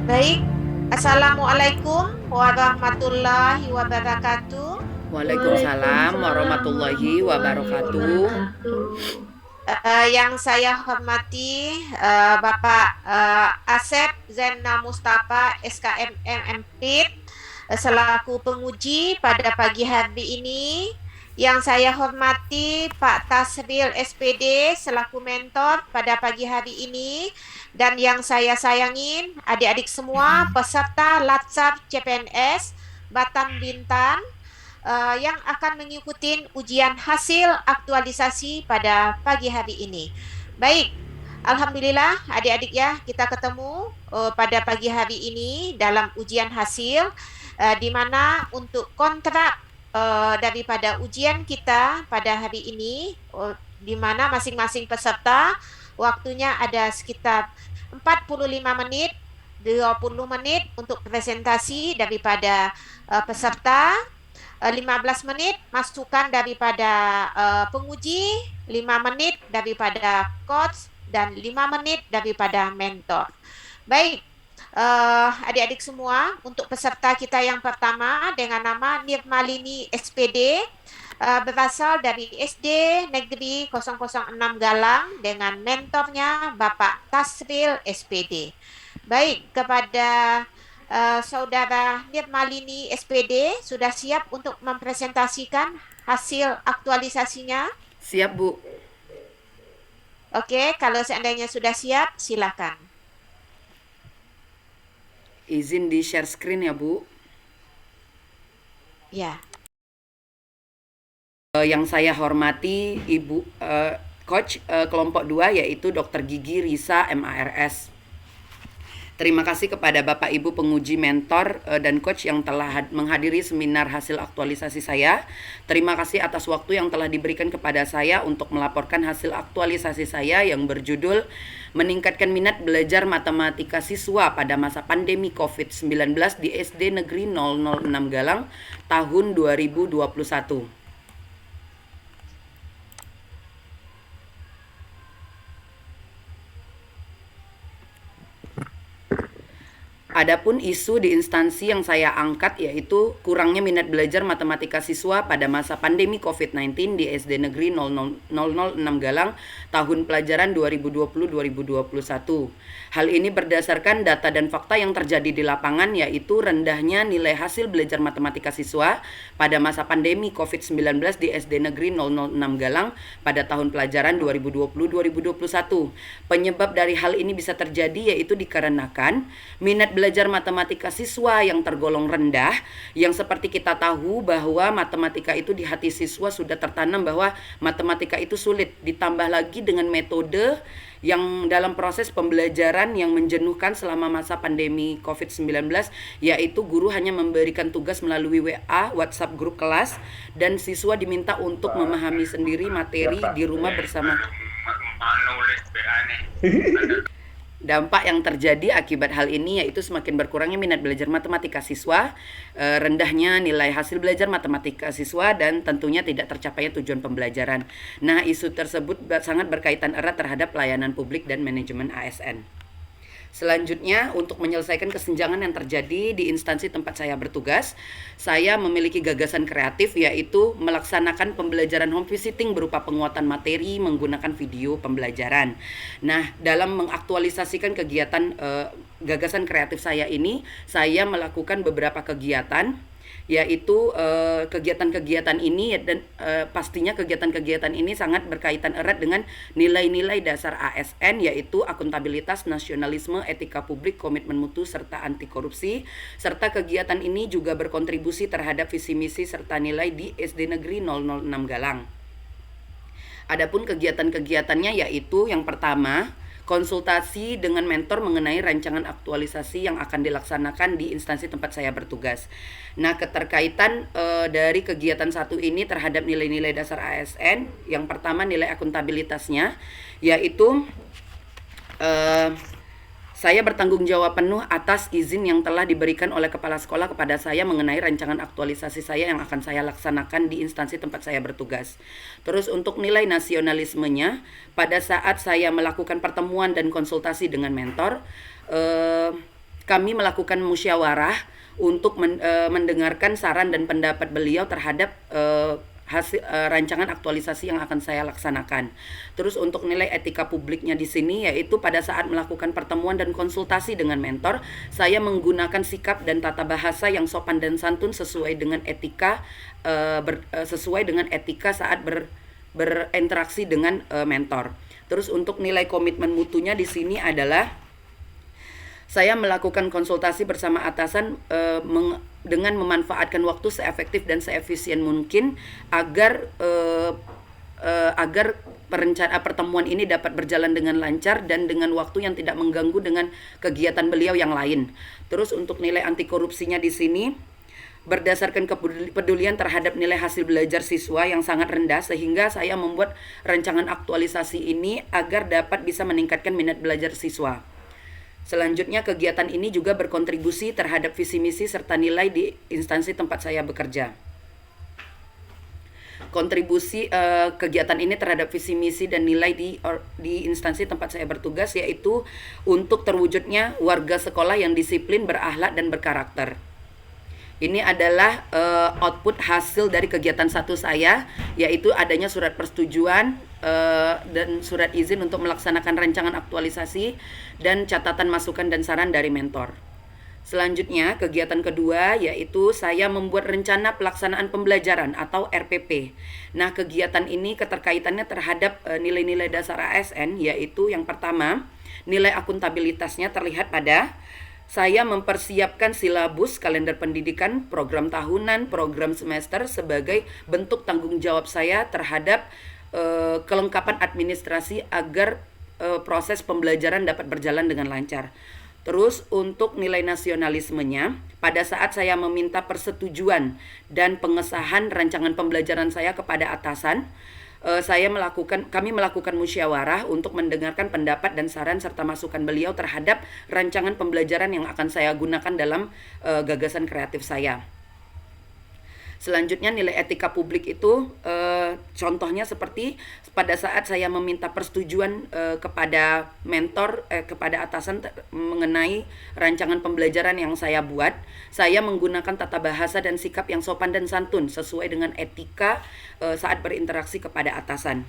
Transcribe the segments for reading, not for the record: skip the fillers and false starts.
Baik, Assalamualaikum warahmatullahi wabarakatuh. Waalaikumsalam warahmatullahi wabarakatuh. Yang saya hormati Bapak Asep Zainal Mustafa SKMM MPIT selaku penguji pada pagi hari ini. Yang saya hormati Pak Tasril SPD selaku mentor pada pagi hari ini. Dan yang saya sayangin adik-adik semua peserta Latsar CPNS Batam Bintan yang akan mengikuti ujian hasil aktualisasi pada pagi hari ini. Baik, Alhamdulillah adik-adik ya kita ketemu pada pagi hari ini dalam ujian hasil di mana untuk kontrak daripada ujian kita pada hari ini di mana masing-masing peserta waktunya ada sekitar 45 menit 20 menit untuk presentasi daripada peserta, 15 menit masukan daripada penguji, 5 menit daripada coach, dan 5 menit daripada mentor. Baik, adik-adik semua, untuk peserta kita yang pertama dengan nama Nirmalini SPD, berasal dari SD Negeri 006 Galang dengan mentornya Bapak Tasril SPD. Baik, kepada Saudara Nirmalini SPD sudah siap untuk mempresentasikan hasil aktualisasinya? Siap, Bu. Oke, kalau seandainya sudah siap, silakan. Izin di share screen ya, Bu. Ya, Yang saya hormati Ibu Coach kelompok 2 yaitu Dr. Gigi Risa MARS. Terima kasih kepada Bapak Ibu penguji mentor dan coach yang telah menghadiri seminar hasil aktualisasi saya. Terima kasih atas waktu yang telah diberikan kepada saya untuk melaporkan hasil aktualisasi saya yang berjudul Meningkatkan Minat Belajar Matematika Siswa pada Masa Pandemi COVID-19 di SD Negeri 006 Galang tahun 2021. Adapun isu di instansi yang saya angkat yaitu kurangnya minat belajar matematika siswa pada masa pandemi COVID-19 di SD Negeri 006 Galang tahun pelajaran 2020-2021. Hal ini berdasarkan data dan fakta yang terjadi di lapangan yaitu rendahnya nilai hasil belajar matematika siswa pada masa pandemi COVID-19 di SD Negeri 006 Galang pada tahun pelajaran 2020-2021. Penyebab dari hal ini bisa terjadi yaitu dikarenakan minat belajar matematika siswa yang tergolong rendah, yang seperti kita tahu bahwa matematika itu di hati siswa sudah tertanam bahwa matematika itu sulit, ditambah lagi dengan metode yang dalam proses pembelajaran yang menjenuhkan selama masa pandemi COVID-19, yaitu guru hanya memberikan tugas melalui WA, WhatsApp grup kelas, dan siswa diminta untuk memahami sendiri materi di rumah bersama. Dampak yang terjadi akibat hal ini yaitu semakin berkurangnya minat belajar matematika siswa, rendahnya nilai hasil belajar matematika siswa, dan tentunya tidak tercapainya tujuan pembelajaran. Nah, isu tersebut sangat berkaitan erat terhadap pelayanan publik dan manajemen ASN. Selanjutnya, untuk menyelesaikan kesenjangan yang terjadi di instansi tempat saya bertugas, saya memiliki gagasan kreatif yaitu melaksanakan pembelajaran home visiting berupa penguatan materi menggunakan video pembelajaran. Nah, dalam mengaktualisasikan kegiatan gagasan kreatif saya ini, saya melakukan beberapa kegiatan yaitu kegiatan-kegiatan ini dan pastinya kegiatan-kegiatan ini sangat berkaitan erat dengan nilai-nilai dasar ASN yaitu akuntabilitas, nasionalisme, etika publik, komitmen mutu serta anti korupsi, serta kegiatan ini juga berkontribusi terhadap visi misi serta nilai di SD Negeri 006 Galang. Adapun kegiatan-kegiatannya yaitu yang pertama, konsultasi dengan mentor mengenai rancangan aktualisasi yang akan dilaksanakan di instansi tempat saya bertugas. Nah, keterkaitan dari kegiatan satu ini terhadap nilai-nilai dasar ASN, yang pertama nilai akuntabilitasnya, yaitu saya bertanggung jawab penuh atas izin yang telah diberikan oleh kepala sekolah kepada saya mengenai rancangan aktualisasi saya yang akan saya laksanakan di instansi tempat saya bertugas. Terus untuk nilai nasionalismenya, pada saat saya melakukan pertemuan dan konsultasi dengan mentor, kami melakukan musyawarah untuk mendengarkan saran dan pendapat beliau terhadap rancangan aktualisasi yang akan saya laksanakan. Terus untuk nilai etika publiknya di sini yaitu pada saat melakukan pertemuan dan konsultasi dengan mentor, saya menggunakan sikap dan tata bahasa yang sopan dan santun sesuai dengan etika saat berinteraksi dengan mentor. Terus untuk nilai komitmen mutunya di sini adalah saya melakukan konsultasi bersama atasan dengan memanfaatkan waktu seefektif dan seefisien mungkin agar pertemuan ini dapat berjalan dengan lancar dan dengan waktu yang tidak mengganggu dengan kegiatan beliau yang lain. Terus untuk nilai anti korupsinya di sini berdasarkan kepedulian terhadap nilai hasil belajar siswa yang sangat rendah, sehingga saya membuat rancangan aktualisasi ini agar dapat bisa meningkatkan minat belajar siswa. Selanjutnya, kegiatan ini juga berkontribusi terhadap visi misi serta nilai di instansi tempat saya bekerja. Kontribusi kegiatan ini terhadap visi misi dan nilai di instansi tempat saya bertugas yaitu untuk terwujudnya warga sekolah yang disiplin, berakhlak dan berkarakter. Ini adalah output hasil dari kegiatan satu saya, yaitu adanya surat persetujuan dan surat izin untuk melaksanakan rancangan aktualisasi dan catatan masukan dan saran dari mentor. Selanjutnya, kegiatan kedua yaitu saya membuat rencana pelaksanaan pembelajaran atau RPP. Nah, kegiatan ini keterkaitannya terhadap nilai-nilai dasar ASN, yaitu yang pertama, nilai akuntabilitasnya terlihat pada saya mempersiapkan silabus, kalender pendidikan, program tahunan, program semester sebagai bentuk tanggung jawab saya terhadap kelengkapan administrasi agar proses pembelajaran dapat berjalan dengan lancar. Terus untuk nilai nasionalismenya, pada saat saya meminta persetujuan dan pengesahan rancangan pembelajaran saya kepada atasan, kami melakukan musyawarah untuk mendengarkan pendapat dan saran serta masukan beliau terhadap rancangan pembelajaran yang akan saya gunakan dalam gagasan kreatif saya. Selanjutnya nilai etika publik itu contohnya seperti pada saat saya meminta persetujuan kepada mentor, kepada atasan mengenai rancangan pembelajaran yang saya buat, saya menggunakan tata bahasa dan sikap yang sopan dan santun sesuai dengan etika saat berinteraksi kepada atasan.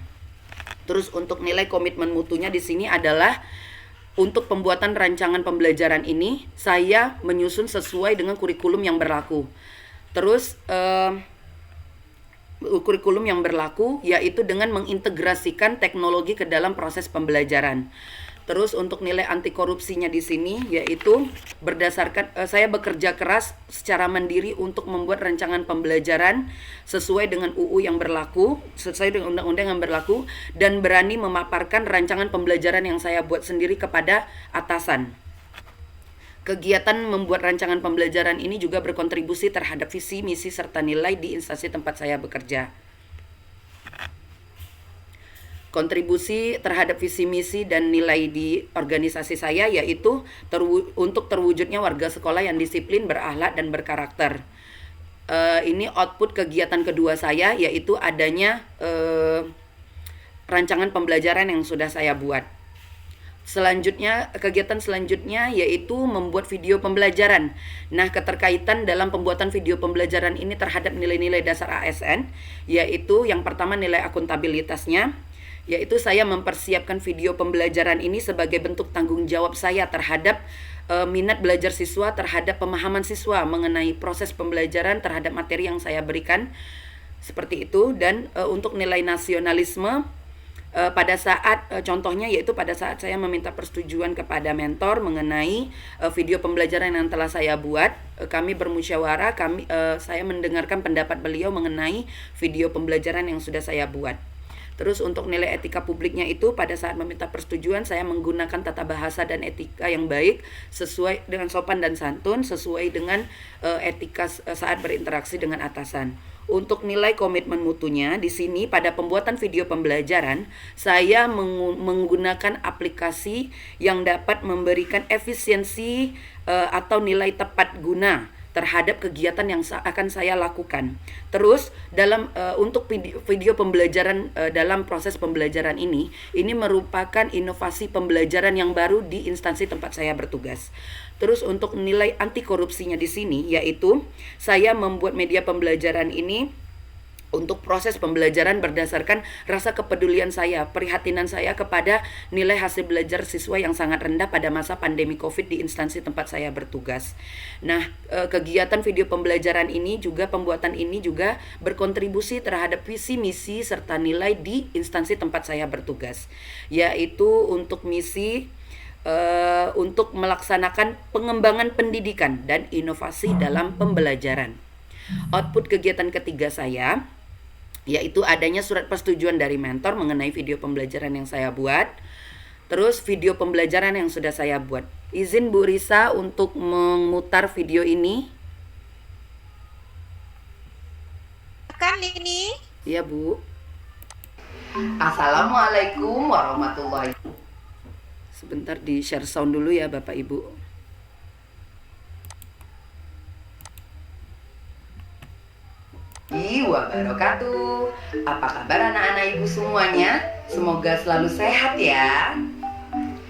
Terus untuk nilai komitmen mutunya di sini adalah untuk pembuatan rancangan pembelajaran ini saya menyusun sesuai dengan kurikulum yang berlaku. Terus kurikulum yang berlaku yaitu dengan mengintegrasikan teknologi ke dalam proses pembelajaran. Terus untuk nilai anti korupsinya di sini yaitu berdasarkan saya bekerja keras secara mandiri untuk membuat rancangan pembelajaran sesuai dengan UU yang berlaku, sesuai dengan undang-undang yang berlaku, dan berani memaparkan rancangan pembelajaran yang saya buat sendiri kepada atasan. Kegiatan membuat rancangan pembelajaran ini juga berkontribusi terhadap visi, misi, serta nilai di instansi tempat saya bekerja. Kontribusi terhadap visi, misi, dan nilai di organisasi saya yaitu untuk terwujudnya warga sekolah yang disiplin, berakhlak, dan berkarakter. Ini output kegiatan kedua saya yaitu adanya rancangan pembelajaran yang sudah saya buat. Selanjutnya, kegiatan selanjutnya yaitu membuat video pembelajaran. Nah, keterkaitan dalam pembuatan video pembelajaran ini terhadap nilai-nilai dasar ASN, yaitu yang pertama nilai akuntabilitasnya, yaitu saya mempersiapkan video pembelajaran ini sebagai bentuk tanggung jawab saya terhadap minat belajar siswa, terhadap pemahaman siswa mengenai proses pembelajaran terhadap materi yang saya berikan, seperti itu. Dan untuk nilai nasionalisme, pada saat contohnya yaitu pada saat saya meminta persetujuan kepada mentor mengenai video pembelajaran yang telah saya buat, kami bermusyawarah, saya mendengarkan pendapat beliau mengenai video pembelajaran yang sudah saya buat. Terus untuk nilai etika publiknya itu pada saat meminta persetujuan saya menggunakan tata bahasa dan etika yang baik sesuai dengan sopan dan santun, sesuai dengan etika saat berinteraksi dengan atasan. Untuk nilai komitmen mutunya di sini pada pembuatan video pembelajaran saya menggunakan aplikasi yang dapat memberikan efisiensi atau nilai tepat guna terhadap kegiatan yang akan saya lakukan. Terus untuk video pembelajaran dalam proses pembelajaran ini merupakan inovasi pembelajaran yang baru di instansi tempat saya bertugas. Terus untuk nilai anti korupsinya di sini yaitu saya membuat media pembelajaran ini untuk proses pembelajaran berdasarkan rasa kepedulian saya, perhatian saya kepada nilai hasil belajar siswa yang sangat rendah pada masa pandemi COVID di instansi tempat saya bertugas. Nah, kegiatan video pembelajaran ini juga, pembuatan ini juga berkontribusi terhadap visi misi serta nilai di instansi tempat saya bertugas, yaitu untuk misi untuk melaksanakan pengembangan pendidikan dan inovasi dalam pembelajaran. Output kegiatan ketiga saya yaitu adanya surat persetujuan dari mentor mengenai video pembelajaran yang saya buat. Terus video pembelajaran yang sudah saya buat. Izin Bu Risa untuk memutar video ini. Kan ini? Iya Bu. Assalamualaikum warahmatullahi wabarakatuh. Sebentar di share sound dulu ya Bapak Ibu. Wabarakatuh. Apa kabar anak-anak ibu semuanya? Semoga selalu sehat ya.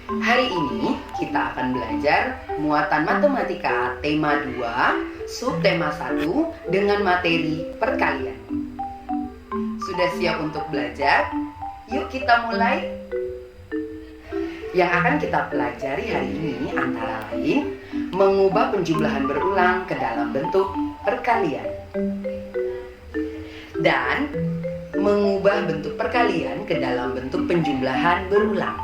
Hari ini kita akan belajar muatan matematika tema 2, subtema 1 dengan materi perkalian. Sudah siap untuk belajar? Yuk kita mulai. Yang akan kita pelajari hari ini antara lain mengubah penjumlahan berulang ke dalam bentuk perkalian dan mengubah bentuk perkalian ke dalam bentuk penjumlahan berulang.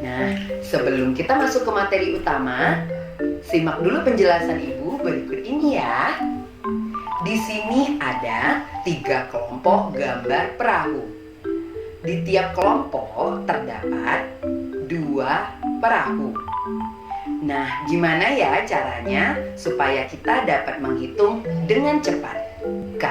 Nah, sebelum kita masuk ke materi utama, simak dulu penjelasan Ibu berikut ini ya. Di sini ada 3 kelompok gambar perahu. Di tiap kelompok terdapat 2 perahu. Nah, gimana ya caranya supaya kita dapat menghitung dengan cepat? K,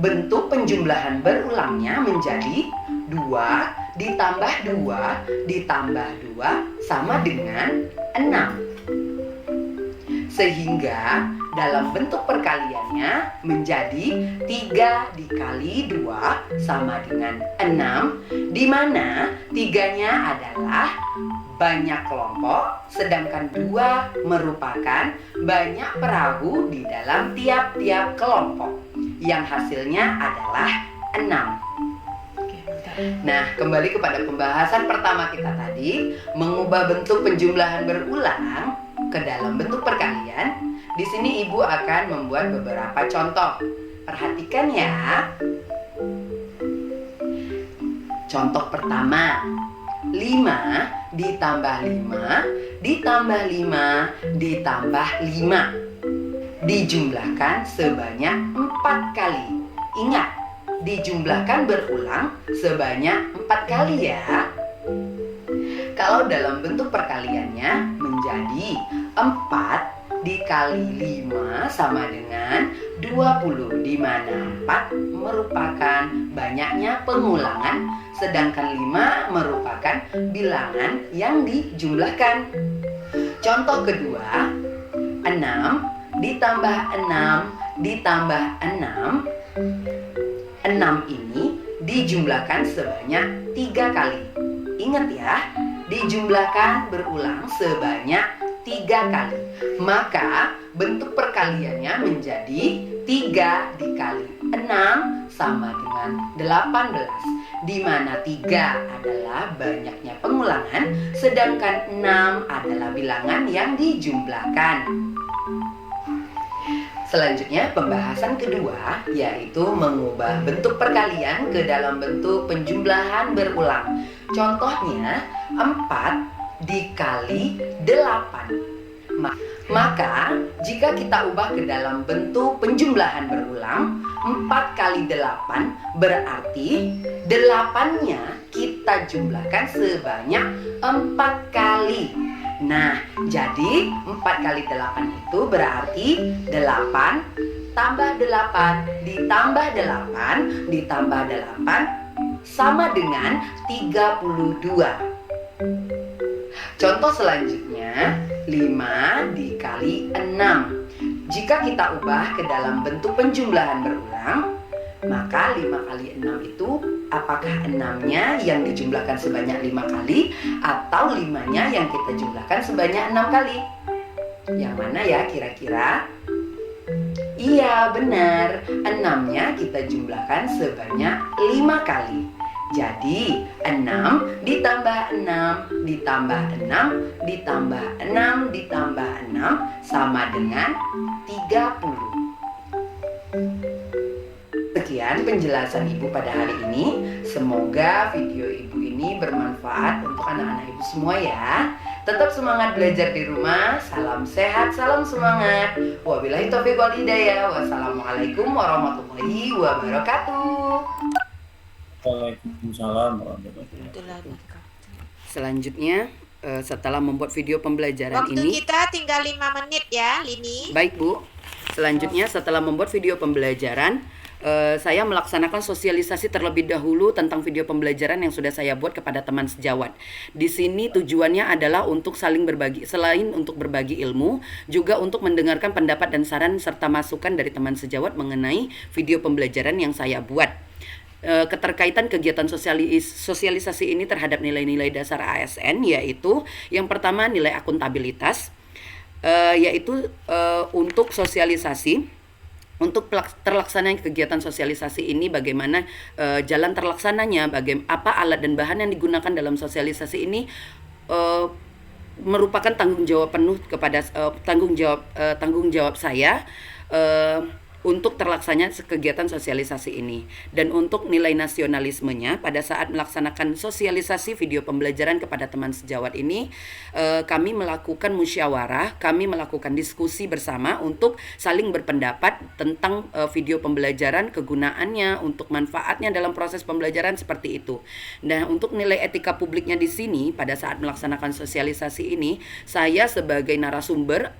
bentuk penjumlahan berulangnya menjadi 2 ditambah 2 ditambah 2 sama dengan 6. Sehingga dalam bentuk perkaliannya menjadi 3 dikali 2 sama dengan 6, di mana 3-nya adalah banyak kelompok, sedangkan 2 merupakan banyak perahu di dalam tiap-tiap kelompok, yang hasilnya adalah 6. Nah, kembali kepada pembahasan pertama kita tadi, mengubah bentuk penjumlahan berulang ke dalam bentuk perkalian. Di sini Ibu akan membuat beberapa contoh. Perhatikan ya. Contoh pertama, 5 ditambah 5 ditambah 5 ditambah 5 dijumlahkan sebanyak 4 kali. Ingat, dijumlahkan berulang sebanyak 4 kali ya. Kalau dalam bentuk perkaliannya menjadi 4 dikali 5 sama dengan 20, di mana 4 merupakan banyaknya pengulangan, sedangkan 5 merupakan bilangan yang dijumlahkan. Contoh kedua, 6 ditambah 6 ditambah 6. 6 ini dijumlahkan sebanyak 3 kali. Ingat ya, dijumlahkan berulang sebanyak 3 kali. Maka bentuk perkaliannya menjadi 3 dikali 6 sama dengan 18, di mana 3 adalah banyaknya pengulangan, sedangkan 6 adalah bilangan yang dijumlahkan. Selanjutnya pembahasan kedua, yaitu mengubah bentuk perkalian ke dalam bentuk penjumlahan berulang. Contohnya 4 dikali 8. Maka jika kita ubah ke dalam bentuk penjumlahan berulang, 4 kali 8 berarti 8-nya kita jumlahkan sebanyak 4 kali. Nah, jadi 4 kali 8 itu berarti 8 tambah 8 ditambah 8 ditambah 8 sama dengan 32. Contoh selanjutnya, 5 dikali 6. Jika kita ubah ke dalam bentuk penjumlahan berulang, maka 5 kali 6 itu apakah 6-nya yang dijumlahkan sebanyak 5 kali atau 5-nya yang kita jumlahkan sebanyak 6 kali? Yang mana ya kira-kira? Iya benar, 6-nya kita jumlahkan sebanyak 5 kali. Jadi 6 ditambah 6 ditambah 6 ditambah 6 ditambah 6 sama dengan 30. Sekian penjelasan Ibu pada hari ini. Semoga video Ibu ini bermanfaat untuk anak-anak Ibu semua ya. Tetap semangat belajar di rumah. Salam sehat, salam semangat. Wabillahi taufiq wal hidayah. Wassalamualaikum warahmatullahi wabarakatuh. Waalaikumsalam warahmatullahi wabarakatuh. Selanjutnya setelah membuat video pembelajaran Waktu ini, kita tinggal 5 menit ya, Lini. baik Bu. Selanjutnya setelah membuat video pembelajaran, saya melaksanakan sosialisasi terlebih dahulu tentang video pembelajaran yang sudah saya buat kepada teman sejawat. Di sini tujuannya adalah untuk saling berbagi, selain untuk berbagi ilmu, juga untuk mendengarkan pendapat dan saran serta masukan dari teman sejawat mengenai video pembelajaran yang saya buat. Keterkaitan kegiatan sosialisasi ini terhadap nilai-nilai dasar ASN, yaitu yang pertama nilai akuntabilitas, yaitu untuk sosialisasi, untuk terlaksananya kegiatan sosialisasi ini bagaimana jalan terlaksananya, apa alat dan bahan yang digunakan dalam sosialisasi ini, merupakan tanggung jawab penuh kepada tanggung jawab saya untuk terlaksananya kegiatan sosialisasi ini. Dan untuk nilai nasionalismenya pada saat melaksanakan sosialisasi video pembelajaran kepada teman sejawat ini, kami melakukan musyawarah, kami melakukan diskusi bersama untuk saling berpendapat tentang video pembelajaran, kegunaannya, untuk manfaatnya dalam proses pembelajaran seperti itu. Nah, untuk nilai etika publiknya di sini pada saat melaksanakan sosialisasi ini, saya sebagai narasumber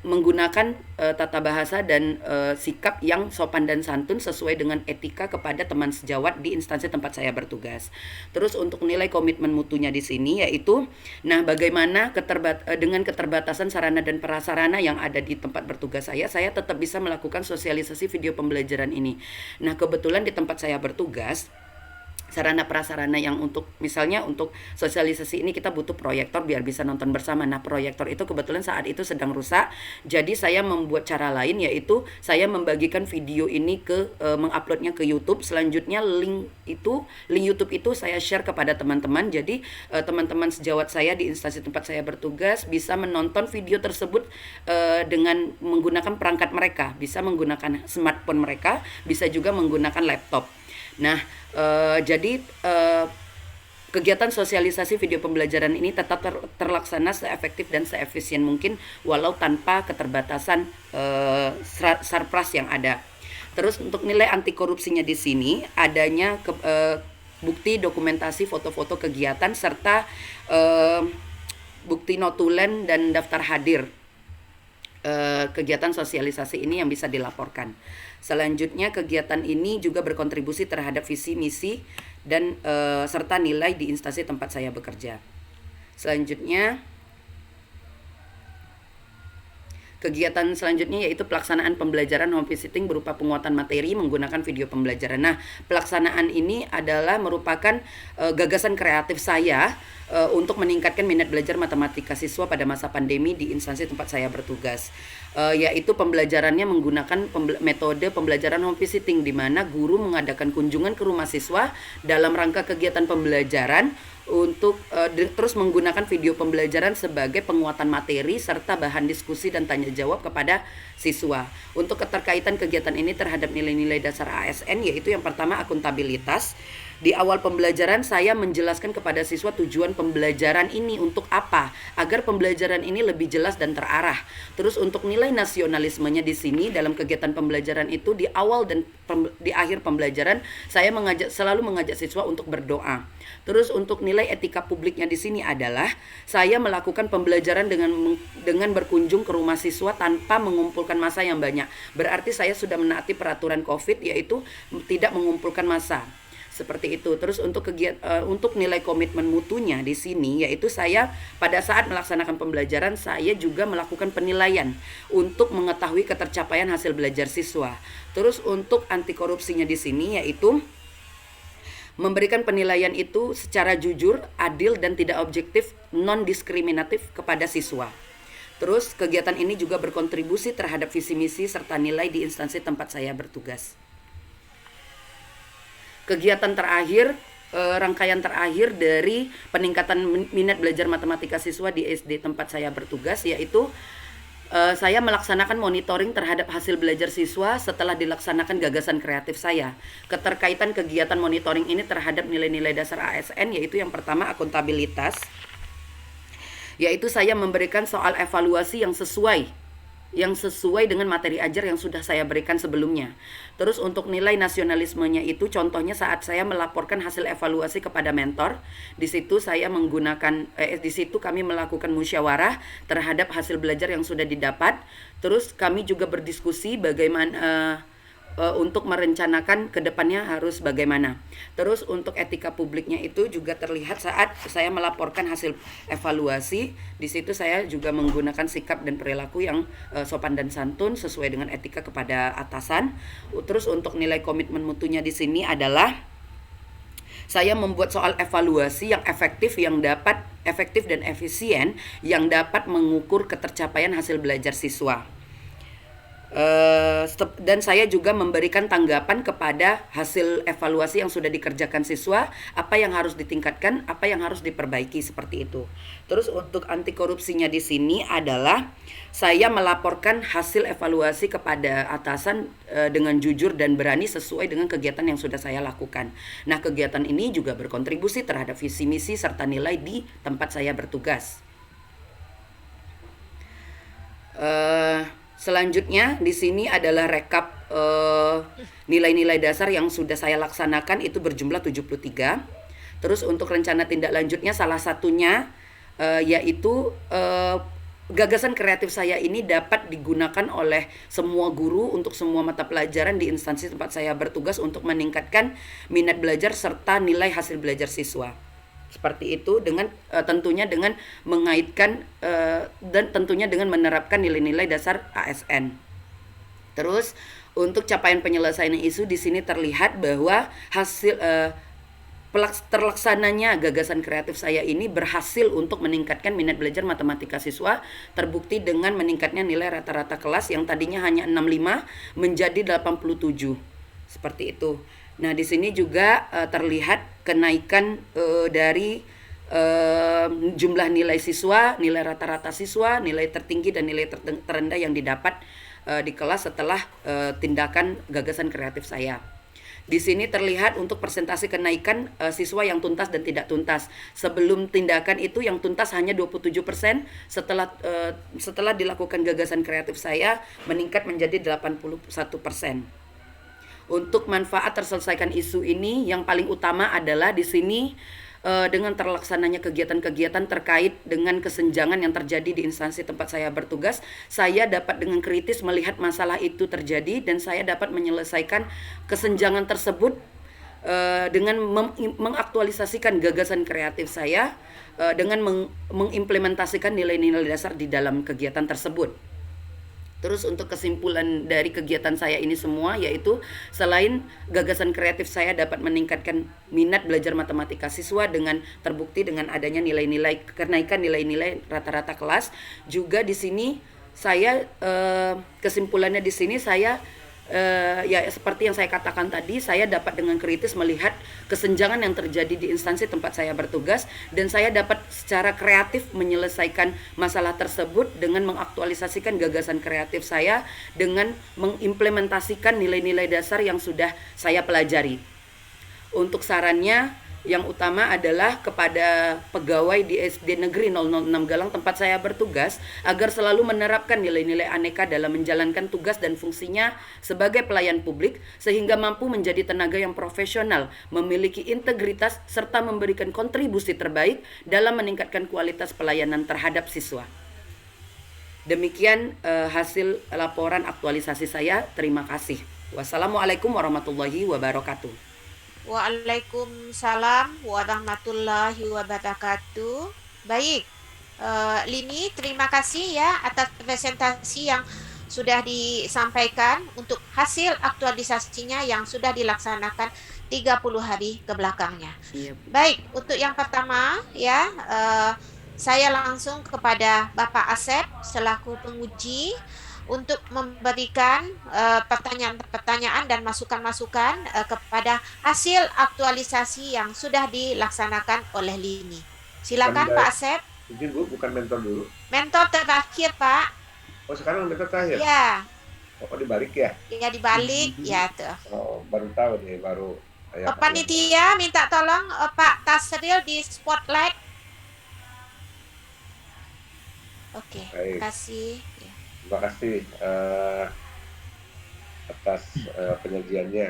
menggunakan tata bahasa dan sikap yang sopan dan santun sesuai dengan etika kepada teman sejawat di instansi tempat saya bertugas. Terus untuk nilai komitmen mutunya di sini yaitu, nah bagaimana dengan keterbatasan sarana dan prasarana yang ada di tempat bertugas saya tetap bisa melakukan sosialisasi video pembelajaran ini. Nah kebetulan di tempat saya bertugas, sarana prasarana yang untuk misalnya untuk sosialisasi ini kita butuh proyektor biar bisa nonton bersama. Nah proyektor itu kebetulan saat itu sedang rusak, jadi saya membuat cara lain, yaitu saya membagikan video ini menguploadnya ke YouTube. Selanjutnya link YouTube itu saya share kepada teman-teman, jadi teman-teman sejawat saya di instansi tempat saya bertugas bisa menonton video tersebut dengan menggunakan perangkat mereka, bisa menggunakan smartphone mereka, bisa juga menggunakan laptop. Nah, jadi kegiatan sosialisasi video pembelajaran ini tetap terlaksana seefektif dan seefisien mungkin walau tanpa keterbatasan sarpras yang ada. Terus untuk nilai anti korupsinya di sini adanya bukti dokumentasi foto-foto kegiatan serta bukti notulen dan daftar hadir kegiatan sosialisasi ini yang bisa dilaporkan. Selanjutnya kegiatan ini juga berkontribusi terhadap visi misi dan serta nilai di instansi tempat saya bekerja. Selanjutnya kegiatan selanjutnya yaitu pelaksanaan pembelajaran home visiting berupa penguatan materi menggunakan video pembelajaran. Nah, pelaksanaan ini adalah merupakan gagasan kreatif saya untuk meningkatkan minat belajar matematika siswa pada masa pandemi di instansi tempat saya bertugas. Yaitu pembelajarannya menggunakan metode pembelajaran home visiting, di mana guru mengadakan kunjungan ke rumah siswa dalam rangka kegiatan pembelajaran untuk terus menggunakan video pembelajaran sebagai penguatan materi serta bahan diskusi dan tanya jawab kepada siswa. Untuk keterkaitan kegiatan ini terhadap nilai-nilai dasar ASN, yaitu yang pertama akuntabilitas. Di awal pembelajaran saya menjelaskan kepada siswa tujuan pembelajaran ini untuk apa, agar pembelajaran ini lebih jelas dan terarah. Terus untuk nilai nasionalismenya di sini dalam kegiatan pembelajaran itu di awal dan di akhir pembelajaran saya selalu mengajak siswa untuk berdoa. Terus untuk nilai etika publiknya di sini adalah saya melakukan pembelajaran dengan berkunjung ke rumah siswa tanpa mengumpulkan massa yang banyak. Berarti saya sudah menaati peraturan COVID, yaitu tidak mengumpulkan massa. Seperti itu. Terus untuk nilai komitmen mutunya di sini yaitu saya pada saat melaksanakan pembelajaran saya juga melakukan penilaian untuk mengetahui ketercapaian hasil belajar siswa. Terus untuk anti korupsinya di sini yaitu memberikan penilaian itu secara jujur, adil dan tidak objektif, non diskriminatif kepada siswa. Terus kegiatan ini juga berkontribusi terhadap visi misi serta nilai di instansi tempat saya bertugas. Kegiatan terakhir, rangkaian terakhir dari peningkatan minat belajar matematika siswa di SD tempat saya bertugas yaitu saya melaksanakan monitoring terhadap hasil belajar siswa setelah dilaksanakan gagasan kreatif saya. Keterkaitan kegiatan monitoring ini terhadap nilai-nilai dasar ASN yaitu yang pertama akuntabilitas, yaitu saya memberikan soal evaluasi yang sesuai dengan materi ajar yang sudah saya berikan sebelumnya. Terus untuk nilai nasionalismenya itu contohnya saat saya melaporkan hasil evaluasi kepada mentor, di situ kami melakukan musyawarah terhadap hasil belajar yang sudah didapat. Terus kami juga berdiskusi bagaimana untuk merencanakan ke depannya harus bagaimana. Terus untuk etika publiknya itu juga terlihat saat saya melaporkan hasil evaluasi. Di situ saya juga menggunakan sikap dan perilaku yang sopan dan santun sesuai dengan etika kepada atasan. Terus untuk nilai komitmen mutunya di sini adalah saya membuat soal evaluasi yang efektif dan efisien yang dapat mengukur ketercapaian hasil belajar siswa. Dan saya juga memberikan tanggapan kepada hasil evaluasi yang sudah dikerjakan siswa, apa yang harus ditingkatkan, apa yang harus diperbaiki seperti itu. Terus untuk anti korupsinya di sini adalah saya melaporkan hasil evaluasi kepada atasan dengan jujur dan berani sesuai dengan kegiatan yang sudah saya lakukan. Nah, kegiatan ini juga berkontribusi terhadap visi misi serta nilai di tempat saya bertugas. Selanjutnya di sini adalah rekap nilai-nilai dasar yang sudah saya laksanakan itu berjumlah 73. Terus untuk rencana tindak lanjutnya salah satunya yaitu gagasan kreatif saya ini dapat digunakan oleh semua guru untuk semua mata pelajaran di instansi tempat saya bertugas untuk meningkatkan minat belajar serta nilai hasil belajar siswa. Seperti itu dengan tentunya dengan mengaitkan dan tentunya dengan menerapkan nilai-nilai dasar ASN. Terus untuk capaian penyelesaian isu di sini terlihat bahwa hasil terlaksananya gagasan kreatif saya ini berhasil untuk meningkatkan minat belajar matematika siswa, terbukti dengan meningkatnya nilai rata-rata kelas yang tadinya hanya 65 menjadi 87. Seperti itu. Nah, di sini juga terlihat kenaikan dari jumlah nilai siswa, nilai rata-rata siswa, nilai tertinggi dan nilai terendah yang didapat di kelas setelah tindakan gagasan kreatif saya. Di sini terlihat untuk persentase kenaikan siswa yang tuntas dan tidak tuntas. Sebelum tindakan itu yang tuntas hanya 27%, setelah dilakukan gagasan kreatif saya meningkat menjadi 81%. Untuk manfaat terselesaikan isu ini yang paling utama adalah di sini dengan terlaksananya kegiatan-kegiatan terkait dengan kesenjangan yang terjadi di instansi tempat saya bertugas, saya dapat dengan kritis melihat masalah itu terjadi dan saya dapat menyelesaikan kesenjangan tersebut dengan mengaktualisasikan gagasan kreatif saya dengan mengimplementasikan nilai-nilai dasar di dalam kegiatan tersebut. Terus untuk kesimpulan dari kegiatan saya ini semua yaitu selain gagasan kreatif saya dapat meningkatkan minat belajar matematika siswa dengan terbukti dengan adanya kenaikan nilai-nilai rata-rata kelas, juga di sini saya kesimpulannya di sini saya ya seperti yang saya katakan tadi, saya dapat dengan kritis melihat kesenjangan yang terjadi di instansi tempat saya bertugas dan saya dapat secara kreatif menyelesaikan masalah tersebut dengan mengaktualisasikan gagasan kreatif saya dengan mengimplementasikan nilai-nilai dasar yang sudah saya pelajari. Untuk sarannya yang utama adalah kepada pegawai di SD Negeri 006 Galang tempat saya bertugas agar selalu menerapkan nilai-nilai aneka dalam menjalankan tugas dan fungsinya sebagai pelayan publik sehingga mampu menjadi tenaga yang profesional, memiliki integritas serta memberikan kontribusi terbaik dalam meningkatkan kualitas pelayanan terhadap siswa. Demikian hasil laporan aktualisasi saya. Terima kasih. Wassalamualaikum warahmatullahi wabarakatuh. Waalaikumsalam warahmatullahi wabarakatuh. Baik, Lini, terima kasih ya atas presentasi yang sudah disampaikan untuk hasil aktualisasinya yang sudah dilaksanakan 30 hari ke belakangnya. Iya, Bu. Baik, untuk yang pertama ya, saya langsung kepada Bapak Asep selaku penguji untuk memberikan pertanyaan-pertanyaan dan masukan-masukan kepada hasil aktualisasi yang sudah dilaksanakan oleh Lini. Bukan Silakan Pak Asep. izin Bu, bukan mentor dulu. Mentor terakhir Pak. Oh sekarang mentor terakhir? Ya, Oh dibalik ya? ya dibalik ya tuh. Oh baru tahu nih, baru. Ya, Panitia minta tolong Pak Tasril di spotlight. Oke, Baik. terima kasih. Ya. Terima kasih atas penyajiannya.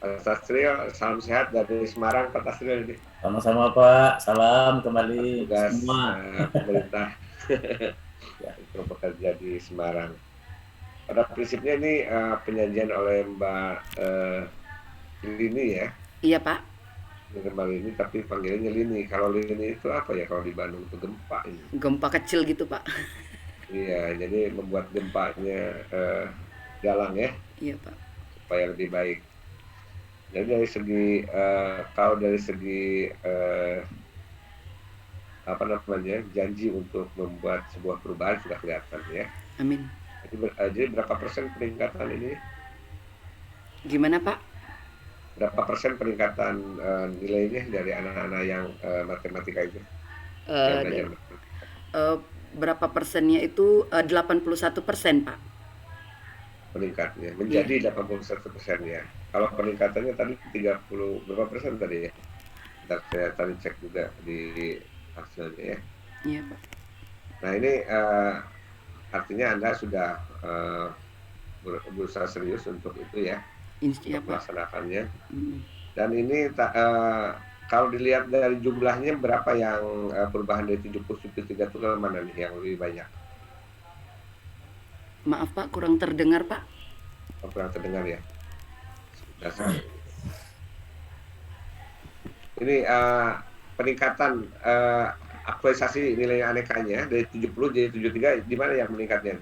Pak Tasril, salam sehat dari Semarang, Pak Tasril ini. Sama-sama Pak, salam kembali Tugas semua. pemerintah ya, itu bekerja di Semarang. Pada prinsipnya ini penyajian oleh Mbak Lini ya. Iya, Pak. Mbak Lini, tapi panggilannya Lini. Kalau Lini itu apa ya kalau di Bandung itu gempa ini? Gempa kecil gitu, Pak. Iya, jadi membuat gempanya jalan ya, Iya, Pak. supaya lebih baik. Jadi dari segi kalau dari segi apa namanya janji untuk membuat sebuah perubahan sudah kelihatan ya. Amin. Jadi berapa persen peningkatan ini? Gimana, Pak? Berapa persen peningkatan nilainya dari anak-anak yang matematika itu? Yang belajar matematika? Berapa persennya itu 81%, Pak. Meningkatnya menjadi 81% ya. Kalau peningkatannya tadi 30 berapa persen tadi ya? Ntar saya tadi cek juga di hasilnya ya. Iya, Pak. Nah ini artinya Anda sudah berusaha serius untuk itu ya, Iya, untuk Pak. melaksanakannya. Mm. Dan ini kalau dilihat dari jumlahnya berapa yang perubahan dari 70-73 itu ke mana nih yang lebih banyak? Maaf, Pak, kurang terdengar, Pak. Kurang terdengar ya. Ini peningkatan aktualisasi nilai anekanya dari 70 jadi 73, di mana yang meningkatnya?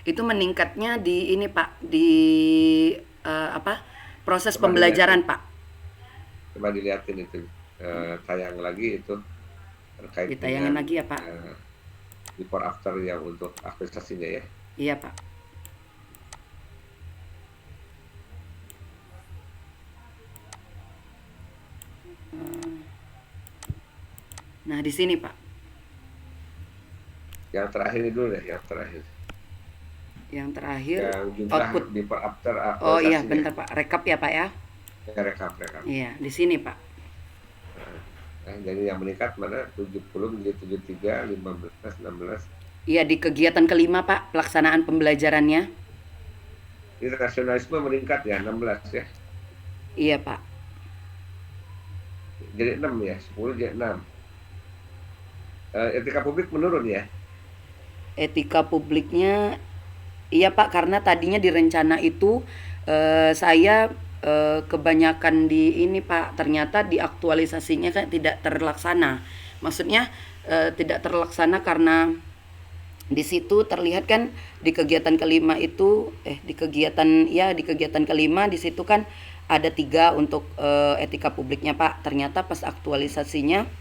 Itu meningkatnya di ini, Pak, di proses Coba pembelajaran, dilihatin. Pak. Coba dilihatin itu tayang lagi itu terkait Ditayangan dengan lagi ya, Pak. before after yang untuk aktualisasinya ya. Iya, Pak. Nah, di sini, Pak. Yang terakhir itu dulu deh, yang terakhir. Yang terakhir Yang jumlah output. before after Oh iya, aktualisasinya. bentar, Pak. Rekap ya, Pak ya. Ya, rekap. Iya, di sini, Pak. Nah, jadi yang meningkat mana? 70 menjadi 73, 15, 16. Iya, di kegiatan kelima, Pak, pelaksanaan pembelajarannya. Ini rasionalisme meningkat ya, 16 ya. Iya, Pak. Jadi 6 ya, 10 jadi 6. Etika publik menurun ya. Etika publiknya iya, Pak, karena tadinya di rencana itu saya kebanyakan di ini, Pak, ternyata di aktualisasinya kan tidak terlaksana. Maksudnya tidak terlaksana karena di situ terlihat kan di kegiatan kelima itu di kegiatan kelima di situ kan ada 3 untuk etika publiknya, Pak. Ternyata pas aktualisasinya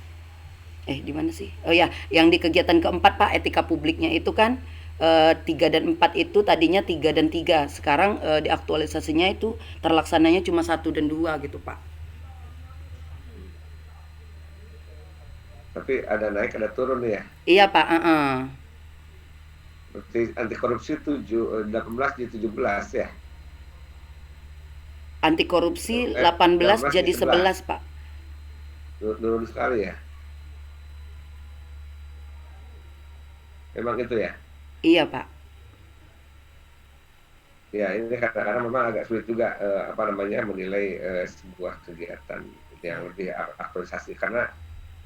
di mana sih? Oh ya, yang di kegiatan keempat, Pak, etika publiknya itu kan 3 dan 4 itu tadinya 3 dan 3. Sekarang di aktualisasinya itu terlaksananya cuma 1 dan 2 gitu, Pak. Tapi ada naik, ada turun ya. Iya, Pak. Berarti anti korupsi 18 jadi 17 ya. Anti korupsi 18 jadi 11, Pak. Turun sekali ya. Memang itu ya. Iya, Pak. Ya ini kadang-kadang memang agak sulit juga menilai sebuah kegiatan yang lebih aktualisasi karena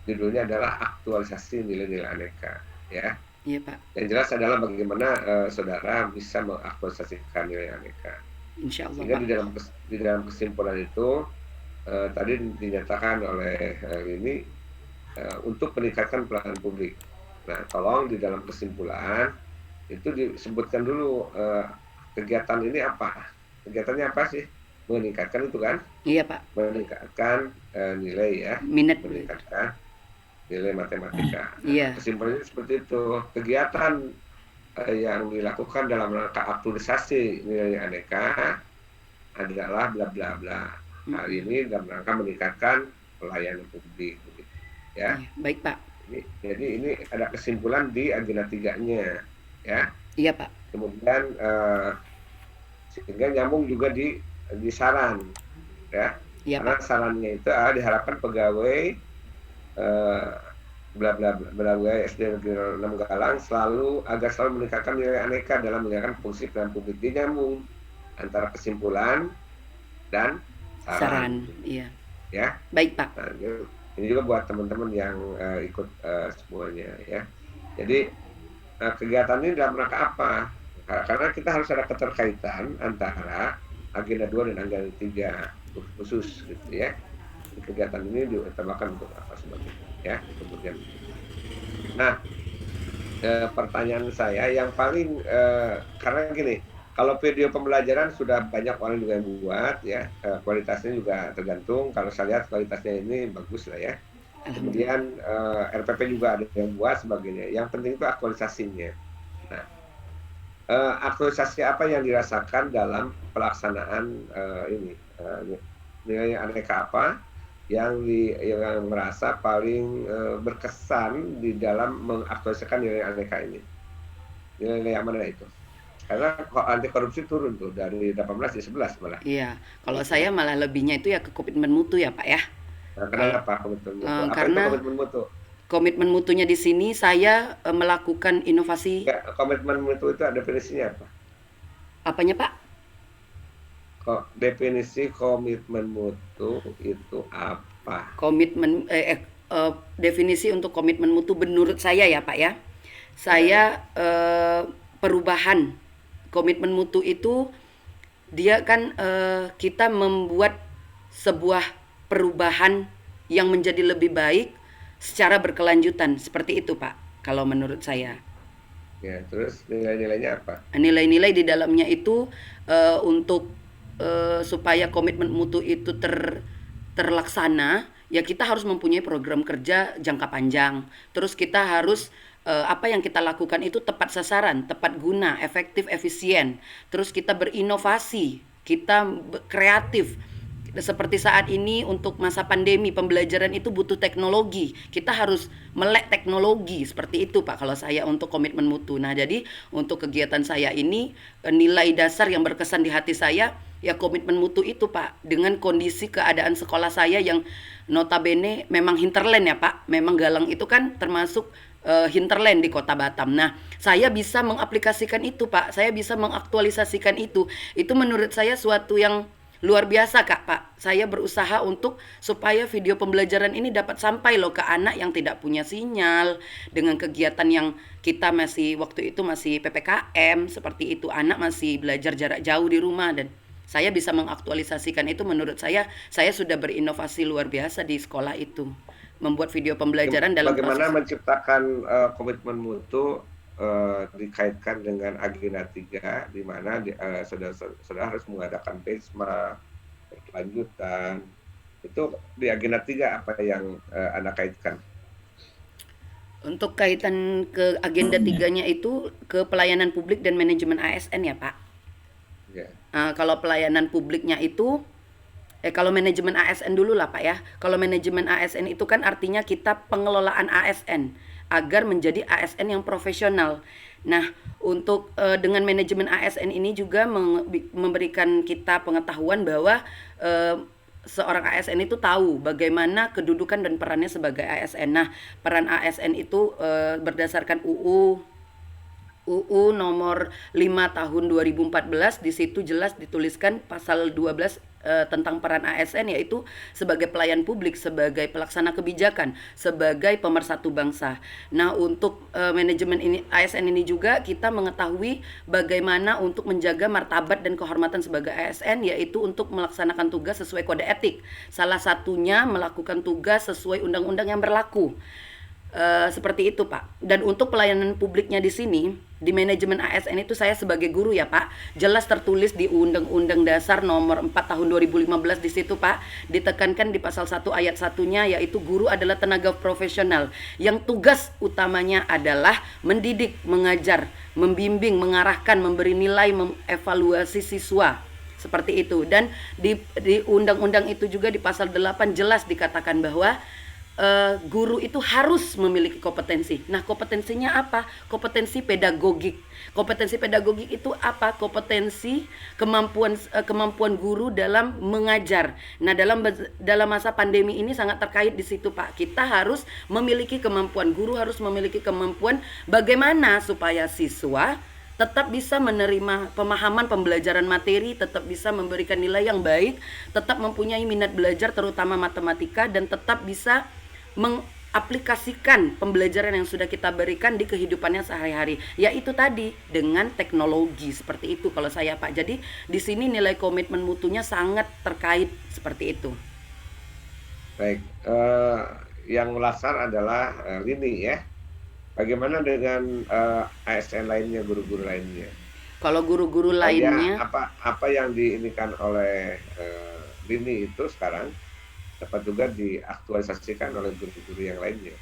judulnya adalah aktualisasi nilai-nilai aneka ya. Iya, Pak. Yang jelas adalah bagaimana saudara bisa mengaktualisasikan nilai aneka. Insya Allah, Sehingga Pak. di dalam kesimpulan itu tadi dinyatakan oleh ini untuk meningkatkan pelayanan publik. Nah, tolong di dalam kesimpulan itu disebutkan dulu kegiatan ini apa? Kegiatannya apa sih? Meningkatkan itu kan? Iya, Pak. Meningkatkan nilai ya, Minat. meningkatkan nilai matematika. Iya. Kesimpulannya seperti itu. Kegiatan yang dilakukan dalam rangka aktualisasi nilai aneka adalah bla bla bla. Hal ini dalam rangka meningkatkan pelayanan publik, ya. Iya, baik, Pak. Jadi ini ada kesimpulan di agenda 3-nya, ya. Iya, Pak. Kemudian sehingga nyambung juga di saran, ya. Iya, Karena Pak. sarannya itu diharapkan pegawai bla bla bla pegawai SD Negeri 6 Galang agar selalu meningkatkan nilai aneka dalam menjalankan fungsi pelayanan publik. Dia nyambung antara kesimpulan dan saran. Iya. Ya. Baik, Pak. Nah, ini juga buat teman-teman yang ikut semuanya ya. Jadi kegiatan ini dalam rangka apa? Karena kita harus ada keterkaitan antara agenda 2 dan agenda 3 khusus gitu ya. Kegiatan ini diutamakan untuk apa sebagainya ya. Kemudian nah pertanyaan saya yang paling karena gini, kalau video pembelajaran sudah banyak orang juga yang buat ya, kualitasnya juga tergantung. Kalau saya lihat kualitasnya ini bagus lah ya. Kemudian RPP juga ada yang buat sebagainya. Yang penting itu aktualisasinya. Nah, aktualisasi apa yang dirasakan dalam pelaksanaan ini nilai aneka apa yang merasa paling berkesan di dalam mengaktualisasikan nilai aneka ini? Nilai yang mana itu? Karena anti korupsi turun tuh dari 18 di 11 malah. Iya, kalau saya malah lebihnya itu ya ke komitmen mutu ya, Pak ya. Nah, kenapa komitmen mutu? Apa Karena itu komitmen mutu? komitmen mutunya di sini saya melakukan inovasi. Ya, komitmen mutu itu ada definisinya apa? Apanya, Pak? Definisi komitmen mutu itu apa? Komitmen definisi untuk komitmen mutu menurut saya ya, Pak ya. Saya perubahan komitmen mutu itu dia kan kita membuat sebuah perubahan yang menjadi lebih baik secara berkelanjutan, seperti itu Pak kalau menurut saya. Ya, terus nilai-nilainya apa? Nilai-nilai di dalamnya itu untuk supaya komitmen mutu itu terlaksana, ya kita harus mempunyai program kerja jangka panjang. Terus kita harus apa yang kita lakukan itu tepat sasaran, tepat guna, efektif, efisien. Terus kita berinovasi, kita kreatif. Seperti saat ini untuk masa pandemi, pembelajaran itu butuh teknologi. Kita harus melek teknologi, seperti itu Pak kalau saya untuk komitmen mutu. Nah, jadi untuk kegiatan saya ini nilai dasar yang berkesan di hati saya ya komitmen mutu itu Pak. Dengan kondisi keadaan sekolah saya yang notabene memang hinterland ya Pak. Memang Galang itu kan termasuk hinterland di Kota Batam. Nah, saya bisa mengaplikasikan itu Pak. Saya bisa mengaktualisasikan itu. Itu menurut saya suatu yang luar biasa Pak. Saya berusaha untuk supaya video pembelajaran ini dapat sampai loh ke anak yang tidak punya sinyal. Dengan kegiatan yang kita masih waktu itu masih PPKM seperti itu, anak masih belajar jarak jauh di rumah, dan saya bisa mengaktualisasikan itu. Menurut saya sudah berinovasi luar biasa di sekolah itu, membuat video pembelajaran dalam bagaimana menciptakan komitmen mutu dikaitkan dengan agenda 3 di mana saudara harus mengadakan benchmark berkelanjutan. Itu di agenda 3 apa yang Anda kaitkan? Untuk kaitan ke agenda 3-nya itu ke pelayanan publik dan manajemen ASN ya Pak. Yeah. Kalau pelayanan publiknya itu kalau manajemen ASN dulu lah Pak ya. Kalau manajemen ASN itu kan artinya kita pengelolaan ASN agar menjadi ASN yang profesional. Nah, untuk dengan manajemen ASN ini juga memberikan kita pengetahuan bahwa seorang ASN itu tahu bagaimana kedudukan dan perannya sebagai ASN. Nah, peran ASN itu berdasarkan UU nomor 5 tahun 2014, di situ jelas dituliskan pasal 12 tentang peran ASN, yaitu sebagai pelayan publik, sebagai pelaksana kebijakan, sebagai pemersatu bangsa. Nah, untuk manajemen ini ASN ini juga kita mengetahui bagaimana untuk menjaga martabat dan kehormatan sebagai ASN, yaitu untuk melaksanakan tugas sesuai kode etik. Salah satunya melakukan tugas sesuai undang-undang yang berlaku. Seperti itu, Pak. Dan untuk pelayanan publiknya di sini, di manajemen ASN itu saya sebagai guru ya, Pak. Jelas tertulis di Undang-Undang Dasar Nomor 4 Tahun 2015 di situ, Pak. Ditekankan di pasal 1 ayat 1-nya, yaitu guru adalah tenaga profesional yang tugas utamanya adalah mendidik, mengajar, membimbing, mengarahkan, memberi nilai, mengevaluasi siswa. Seperti itu. Dan di undang-undang itu juga di pasal 8 jelas dikatakan bahwa guru itu harus memiliki kompetensi. Nah, kompetensinya apa? Kompetensi pedagogik. Kompetensi pedagogik itu apa? Kompetensi kemampuan guru dalam mengajar. Nah, dalam masa pandemi ini sangat terkait di situ, Pak. Kita harus memiliki kemampuan, guru harus memiliki kemampuan bagaimana supaya siswa tetap bisa menerima pemahaman pembelajaran materi, tetap bisa memberikan nilai yang baik, tetap mempunyai minat belajar terutama matematika, dan tetap bisa mengaplikasikan pembelajaran yang sudah kita berikan di kehidupannya sehari-hari, yaitu tadi dengan teknologi. Seperti itu kalau saya, Pak. Jadi di sini nilai komitmen mutunya sangat terkait seperti itu. Baik, yang melasar adalah Lini ya. Bagaimana dengan ASN lainnya, guru-guru lainnya? Kalau guru-guru lainnya, apa yang diinikan oleh Lini itu sekarang dapat juga diaktualisasikan oleh guru-guru yang lainnya.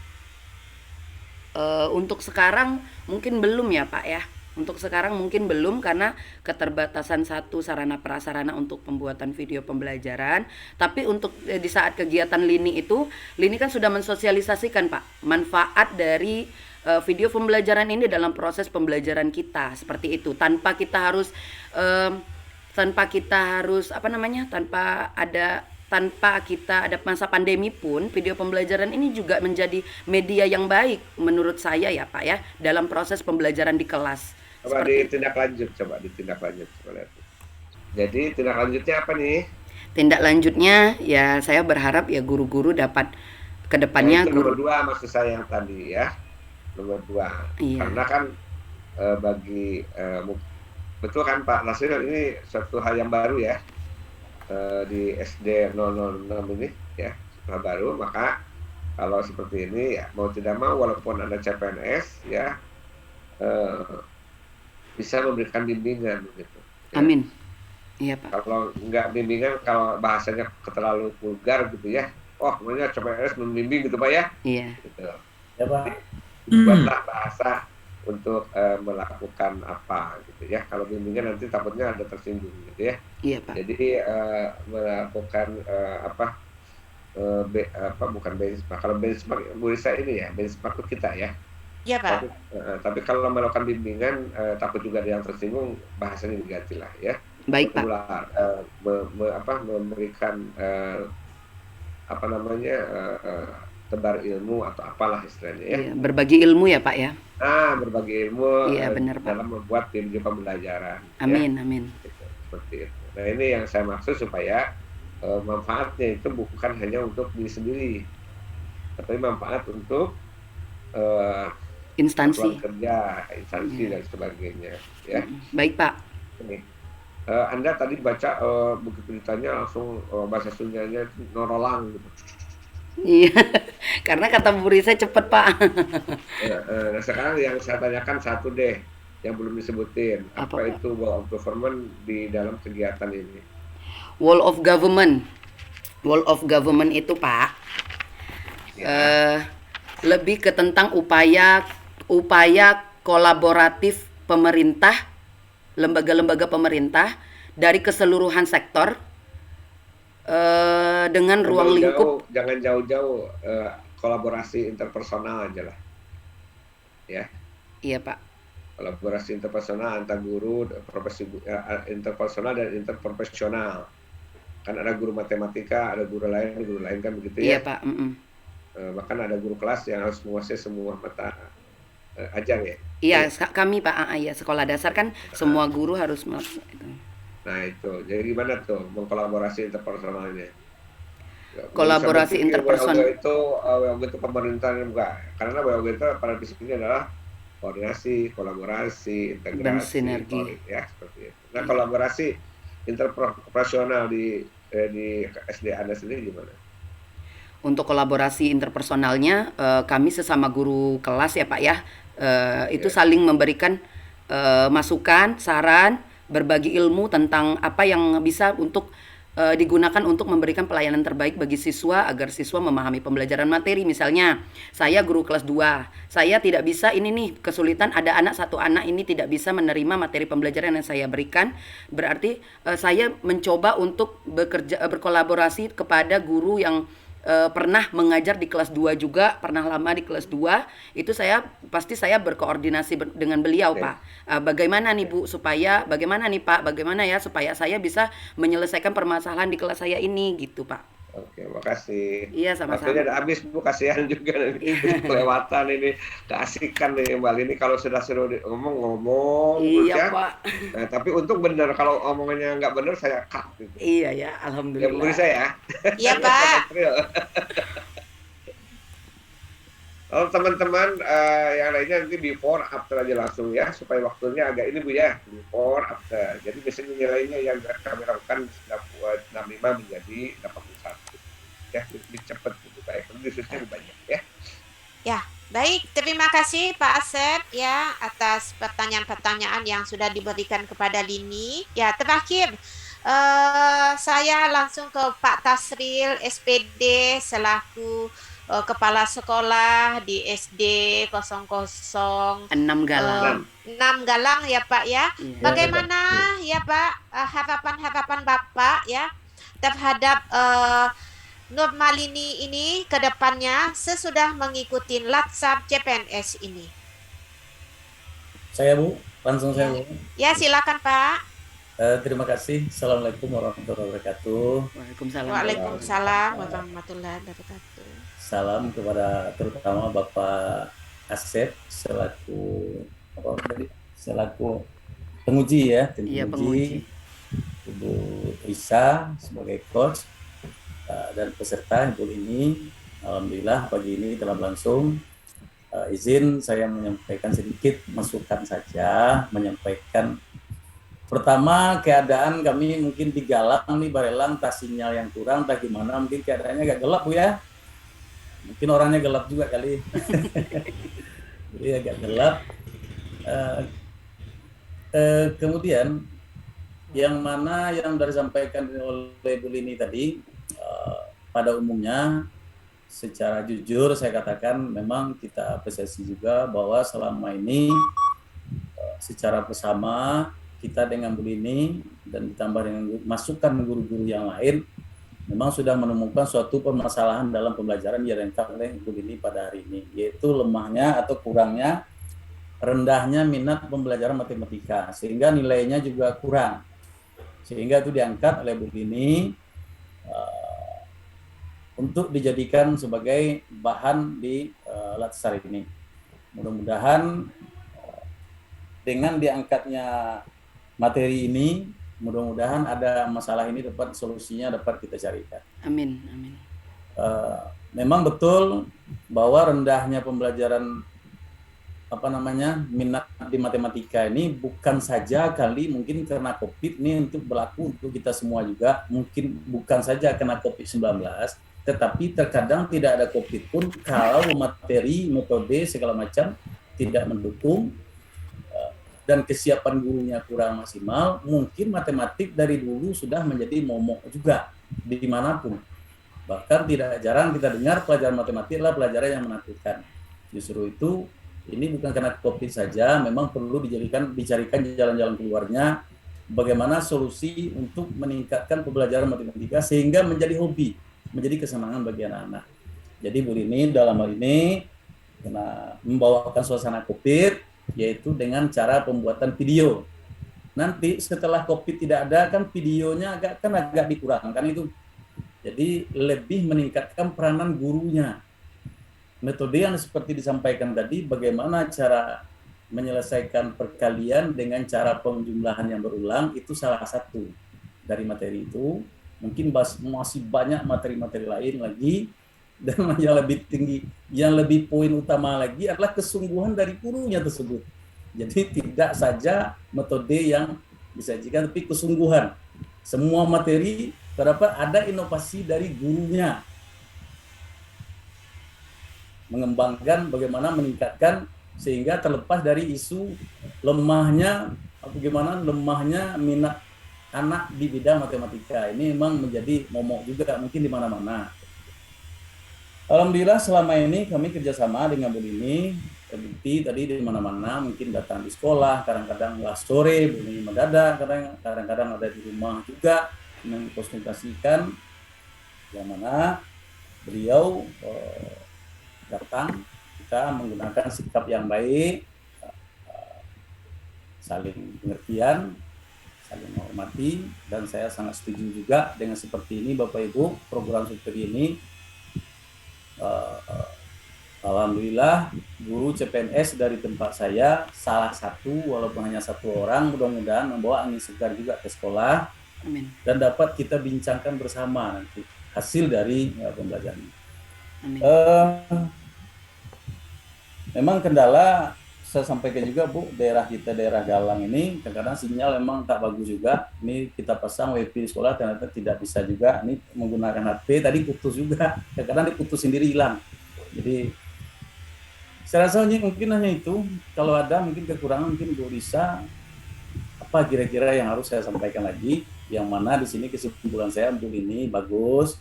Untuk sekarang mungkin belum ya, Pak ya. Untuk sekarang mungkin belum karena keterbatasan satu sarana prasarana untuk pembuatan video pembelajaran. Tapi untuk di saat kegiatan Lini itu, Lini kan sudah mensosialisasikan, Pak, manfaat dari video pembelajaran ini dalam proses pembelajaran kita, seperti itu. Tanpa kita harus tanpa kita ada masa pandemi pun, video pembelajaran ini juga menjadi media yang baik menurut saya ya, Pak ya, dalam proses pembelajaran di kelas. Coba ditindak lanjut. Jadi tindak lanjutnya apa nih? Tindak lanjutnya ya saya berharap ya guru-guru dapat kedepannya nomor 2 maksud saya yang tadi ya. Nomor 2. Iya. Karena kan betul kan Pak Nasir, ini suatu hal yang baru ya. Di SD 006 ini ya, setelah baru, maka kalau seperti ini ya, mau tidak mau walaupun ada CPNS ya bisa memberikan bimbingan gitu ya. Amin. Iya, Pak. Kalau nggak bimbingan, kalau bahasanya terlalu vulgar gitu ya, namanya CPNS membimbing gitu Pak ya. Iya. Gitu. Ya Pak. Buatlah bahasa untuk melakukan apa gitu ya. Kalau bimbingan nanti takutnya ada tersinggung gitu ya. Iya, Pak. Jadi melakukan bukan benchmark. Kalau benchmark Bu Risa ini ya, benchmark itu kita ya. Iya, Pak. Tapi kalau melakukan bimbingan takut juga ada yang tersinggung, bahasanya diganti lah ya. Baik, Pak. Memberikan tebar ilmu atau apalah istilahnya ya. Iya, berbagi ilmu ya, Pak ya. Berbagi ilmu Iya, benar, Pak. dalam membuat video pembelajaran. Amin, ya. amin. Gitu, seperti itu. Nah, ini yang saya maksud supaya manfaatnya itu bukan hanya untuk diri sendiri, tapi manfaat untuk Instansi. kerja, instansi Iya. dan sebagainya. Ya. Baik, Pak. Ini. Anda tadi baca begitu ditanya langsung bahasa Sundanya norolang gitu. Iya. Karena kata Bu Risa cepet, Pak. Nah, sekarang yang saya tanyakan satu deh yang belum disebutin. Apa, Apa Pak? itu wall of government di dalam kegiatan ini? Wall of government. Wall of government itu, Pak, lebih ke tentang upaya kolaboratif pemerintah, lembaga-lembaga pemerintah dari keseluruhan sektor dengan ruang lingkup. Jangan jauh-jauh, kolaborasi interpersonal aja lah. Ya, Iya, Pak. kolaborasi interpersonal antar guru, interpersonal dan interprofesional. Kan ada guru matematika, ada guru lain kan begitu Iya, ya. Pak. Bahkan ada guru kelas yang harus menguasai semua mata ajar ya. Iya, kami Pak, ya sekolah dasar kan semua guru harus melakukan itu. Nah itu, jadi gimana tuh mengkolaborasi interpersonalnya? Bisa Kolaborasi berpikir WOG interpersonal itu pemerintahan enggak, karena WOG itu pada di sini adalah koordinasi, kolaborasi, dan integrasi, sinergi. ya seperti itu. Nah Iya. kolaborasi interprofesional di SD Anda sendiri gimana? Untuk kolaborasi interpersonalnya, kami sesama guru kelas ya Pak ya, itu Ya, saling memberikan masukan, saran, berbagi ilmu tentang apa yang bisa untuk digunakan untuk memberikan pelayanan terbaik bagi siswa agar siswa memahami pembelajaran materi. Misalnya, saya guru kelas 2, saya tidak bisa ini nih kesulitan ada satu anak ini tidak bisa menerima materi pembelajaran yang saya berikan. Berarti saya mencoba untuk berkolaborasi kepada guru yang pernah mengajar di kelas 2 juga, pernah lama di kelas 2 itu pasti saya berkoordinasi dengan beliau, oke, Pak. Bagaimana nih Bu supaya bagaimana nih Pak, bagaimana ya supaya saya bisa menyelesaikan permasalahan di kelas saya ini gitu, Pak. oke, makasih. Iya, Waktunya sama-sama. udah habis, Bu. Kasihan juga nih. Udah Iya. kelewatan ini. Keasikan nih, Mbak ini kalau sudah suruh ngomong-ngomong terus Iya, ya. Pak. Nah, tapi untung bener. Kalau omongannya nggak bener, saya cut gitu. Iya ya, Ya, Bu alhamdulillah. Risa ya. Iya, Nggak usah Pak. material. Kalau teman-teman yang lainnya nanti before after aja langsung ya. Supaya waktunya agak ini Bu ya. Before after. Jadi biasanya nilainya yang kami lakukan 65 menjadi 81. Ya, lebih cepat gitu. Baik, diskusinya lebih banyak ya. Ya, baik. Terima kasih Pak Asep ya atas pertanyaan-pertanyaan yang sudah diberikan kepada Lini. Ya, terakhir saya langsung ke Pak Tasril SPD selaku kepala sekolah di SD 00 6 eh, Galang. 6 Galang ya Pak ya. Iya. Ya, Bagaimana ya Pak harapan-harapan Bapak ya terhadap Nurmalini ini ke depannya sesudah mengikuti Latsar CPNS ini? saya Bu, langsung saya Ya, Bu. ya silakan Pak. Terima kasih. Assalamualaikum warahmatullahi wabarakatuh. Waalaikumsalam Waalaikumsalam Eh, warahmatullahi wabarakatuh. Salam kepada terutama Bapak Asep selaku apa tadi? Selaku penguji ya, tim Iya, penguji, penguji. Ibu Risa sebagai coach dan peserta Ibu ini. Alhamdulillah pagi ini telah berlangsung. Izin saya menyampaikan sedikit masukan saja, menyampaikan pertama keadaan kami mungkin di Galang nih Barelang, entah sinyal yang kurang, entah gimana, mungkin keadaannya agak gelap Bu ya. Mungkin orangnya gelap juga kali. Jadi agak gelap. Kemudian yang mana yang disampaikan oleh Bu Lini tadi, pada umumnya secara jujur saya katakan memang kita apresiasi juga bahwa selama ini secara bersama kita dengan Bu Lini dan ditambah dengan masukan guru-guru yang lain memang sudah menemukan suatu permasalahan dalam pembelajaran yang diangkat oleh Bu Lini pada hari ini, yaitu lemahnya atau kurangnya rendahnya minat pembelajaran matematika sehingga nilainya juga kurang, sehingga itu diangkat oleh Bu Lini untuk dijadikan sebagai bahan di Latsar ini. Mudah-mudahan dengan diangkatnya materi ini, mudah-mudahan ada masalah ini dapat solusinya dapat kita carikan. Amin, amin. Memang betul bahwa rendahnya pembelajaran minat di matematika ini bukan saja kali mungkin karena COVID ini untuk berlaku untuk kita semua juga, mungkin bukan saja karena COVID-19, tetapi terkadang tidak ada COVID pun kalau materi, metode segala macam tidak mendukung dan kesiapan gurunya kurang maksimal, mungkin matematik dari dulu sudah menjadi momok juga dimanapun. Bahkan tidak jarang kita dengar pelajaran matematik adalah pelajaran yang menakutkan. Justru itu ini bukan karena COVID saja, memang perlu dicarikan jalan-jalan keluarnya, bagaimana solusi untuk meningkatkan pembelajaran matematika sehingga menjadi hobi, menjadi kesenangan bagi anak-anak. Jadi Bu Rini dalam hal ini membawakan suasana COVID, yaitu dengan cara pembuatan video. Nanti setelah COVID tidak ada kan videonya agak dikurangkan itu. Jadi lebih meningkatkan peranan gurunya. Metode yang seperti disampaikan tadi, bagaimana cara menyelesaikan perkalian dengan cara penjumlahan yang berulang itu salah satu dari materi itu. Mungkin masih banyak materi-materi lain lagi, dan yang lebih tinggi, yang lebih poin utama lagi adalah kesungguhan dari gurunya tersebut. Jadi tidak saja metode yang disajikan, tapi kesungguhan. Semua materi terdapat ada inovasi dari gurunya, mengembangkan bagaimana meningkatkan, sehingga terlepas dari isu lemahnya, bagaimana lemahnya minat anak di bidang matematika. Ini memang menjadi momok juga mungkin di mana-mana. Alhamdulillah selama ini kami kerjasama dengan Bu Lini, terbukti tadi di mana-mana, mungkin datang di sekolah, kadang-kadang kelas sore, Bu Lini mendadak, kadang-kadang ada di rumah juga mengkonsultasikan, yang mana beliau datang, kita menggunakan sikap yang baik, saling pengertian, saling menghormati, dan saya sangat setuju juga dengan seperti ini Bapak Ibu, program seperti ini. Alhamdulillah guru CPNS dari tempat saya salah satu, walaupun hanya satu orang, mudah-mudahan membawa angin segar juga ke sekolah. Amin. Dan dapat kita bincangkan bersama nanti hasil dari pembelajaran. Amin. Memang kendala saya sampaikan juga Bu, daerah kita, daerah Galang ini kadang-kadang sinyal memang tak bagus juga. Ini kita pasang wifi di sekolah ternyata tidak bisa juga. Ini menggunakan HP tadi putus juga, kadang-kadang diputus sendiri, hilang. Jadi saya rasa mungkin hanya itu. Kalau ada mungkin kekurangan, mungkin Bu Lisa apa kira-kira yang harus saya sampaikan lagi. Yang mana di sini kesimpulan saya Bu ini bagus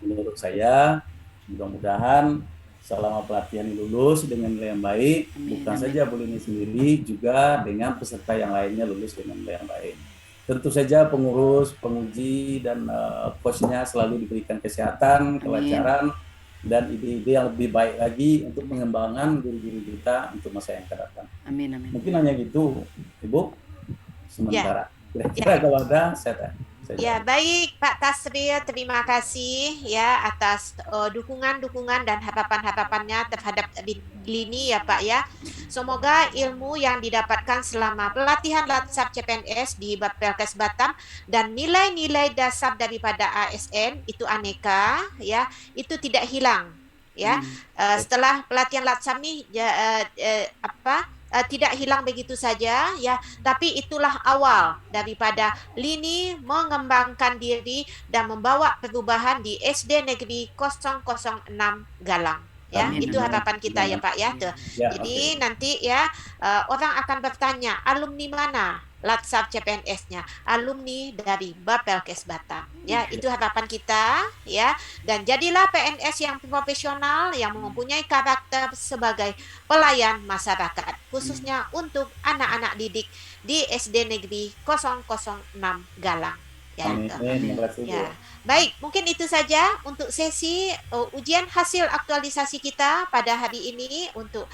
menurut saya. Mudah-mudahan selama pelatihan lulus dengan nilai yang baik, bukan saja Bu Lini sendiri, juga dengan peserta yang lainnya lulus dengan nilai yang baik. Tentu saja pengurus, penguji, dan coachnya selalu diberikan kesehatan, kelancaran, dan ide-ide yang lebih baik lagi untuk mengembangkan guru-guru kita untuk masa yang akan datang. Amin, amin. Mungkin hanya gitu, Ibu, sementara. Kira-kira kalau ada, saya Ya, baik Pak Tasril, terima kasih ya atas dukungan-dukungan dan harapan-harapannya terhadap Lini ya Pak ya. Semoga ilmu yang didapatkan selama pelatihan Latsap CPNS di Bapelkes Batam dan nilai-nilai dasar daripada ASN itu aneka ya, itu tidak hilang ya. Setelah pelatihan Latsap nih tidak hilang begitu saja ya, tapi itulah awal daripada Lini mengembangkan diri dan membawa perubahan di SD Negeri 006 Galang ya. Amin. Itu harapan kita ya Pak ya. Jadi nanti ya orang akan bertanya, alumni mana Latsap CPNS-nya? Alumni dari Bapelkes Batam ya. Itu harapan kita ya. Dan jadilah PNS yang profesional, yang mempunyai karakter sebagai pelayan masyarakat, khususnya untuk anak-anak didik di SD Negeri 006 Galang ya. Ya. Baik, mungkin itu saja untuk sesi ujian hasil aktualisasi kita pada hari ini untuk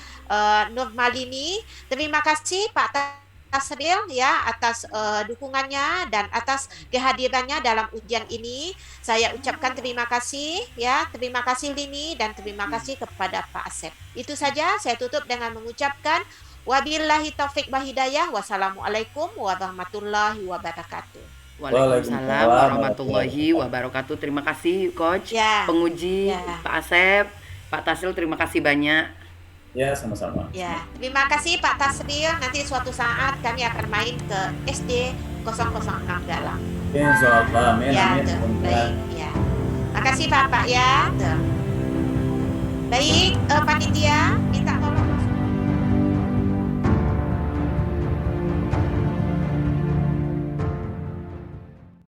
Nurmalini. Terima kasih Pak Tasril ya atas dukungannya dan atas kehadirannya dalam ujian ini. Saya ucapkan terima kasih ya, terima kasih Lini dan terima kasih kepada Pak Asep. Itu saja, saya tutup dengan mengucapkan wabillahi taufik wa hidayah. Wassalamualaikum warahmatullahi wabarakatuh. Waalaikumsalam warahmatullahi wabarakatuh. Terima kasih Coach, penguji, Pak Asep, Pak Tasril, terima kasih banyak. Ya, sama-sama. Ya, terima kasih Pak Tasril. Nanti suatu saat kami akan main ke SD 006 Galang. Insyaallah, amin. Ya, baik. Ya. Makasih Bapak ya. Baik, panitia.